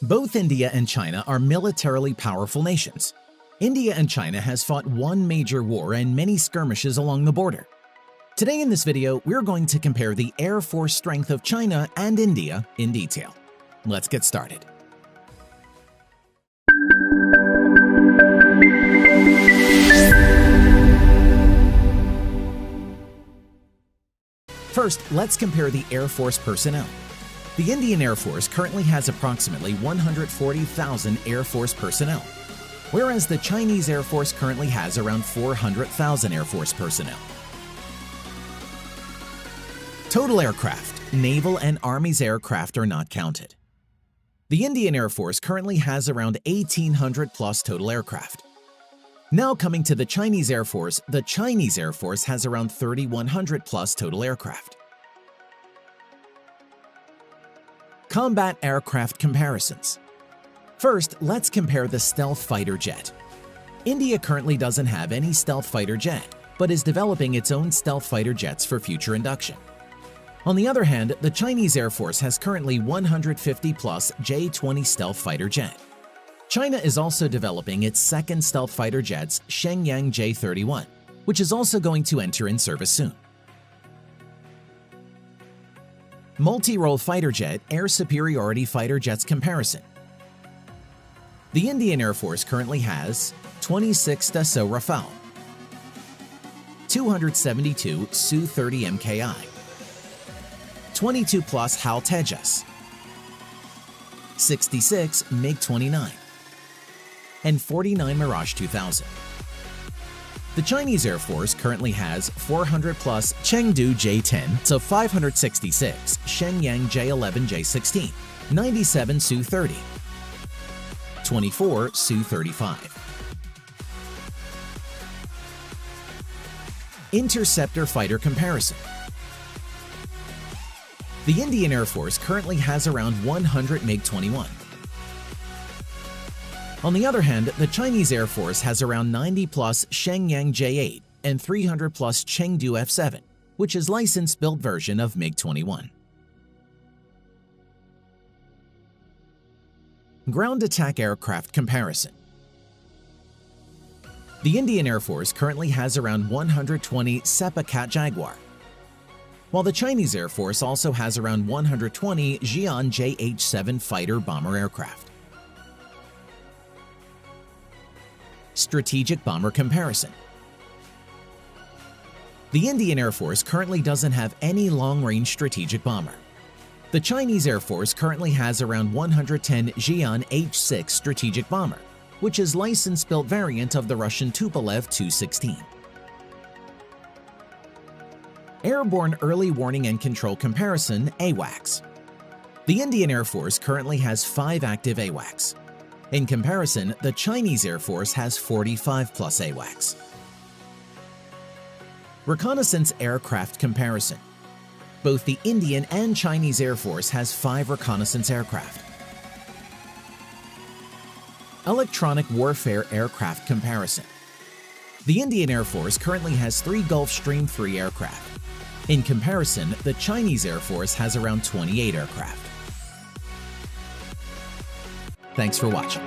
Both India and China are militarily powerful nations. India and China has fought one major war and many skirmishes along the border. Today in this video, we're going to compare the air force strength of China and India in detail. Let's get started. First, let's compare the Air Force personnel. The Indian Air Force currently has approximately 140,000 Air Force personnel, whereas the Chinese Air Force currently has around 400,000 Air Force personnel. Total aircraft, naval and Army's aircraft are not counted. The Indian Air Force currently has around 1,800 plus total aircraft. Now coming to the Chinese Air Force, the Chinese Air Force has around 3,100 plus total aircraft. Combat aircraft comparisons. First, let's compare the stealth fighter jet. India currently doesn't have any stealth fighter jet, but is developing its own stealth fighter jets for future induction. On the other hand, the Chinese Air Force has currently 150 plus J-20 stealth fighter jet. China is also developing its second stealth fighter jets, Shenyang J-31, which is also going to enter in service soon. Multi-role fighter jet air superiority fighter jets comparison. The Indian Air Force currently has 26 Dassault Rafale, 272 Su-30 MKI, 22 plus HAL Tejas, 66 MiG-29, and 49 Mirage 2000. The Chinese Air Force currently has 400 plus Chengdu J-10, so 566 Shenyang J-11 J-16, 97 Su-30, 24 Su-35. Interceptor fighter comparison. The Indian Air Force currently has around 100 MiG-21. On the other hand, the Chinese Air Force has around 90 plus Shenyang J-8 and 300 plus Chengdu F-7, which is licensed-built version of MiG-21. Ground attack aircraft comparison. The Indian Air Force currently has around 120 Sepakat Jaguar, while the Chinese Air Force also has around 120 Xi'an JH-7 fighter bomber aircraft. Strategic bomber comparison. The Indian Air Force currently doesn't have any long-range strategic bomber. The Chinese Air Force currently has around 110 Xi'an H-6 strategic bomber, which is licensed-built variant of the Russian Tupolev Tu-16. Airborne Early Warning and Control Comparison (AWACS). The Indian Air Force currently has 5 active AWACS. In comparison, the Chinese Air Force has 45 plus AWACS. Reconnaissance aircraft comparison. Both the Indian and Chinese Air Force has 5 reconnaissance aircraft. Electronic warfare aircraft comparison. The Indian Air Force currently has 3 Gulfstream III aircraft. In comparison, the Chinese Air Force has around 28 aircraft. Thanks for watching.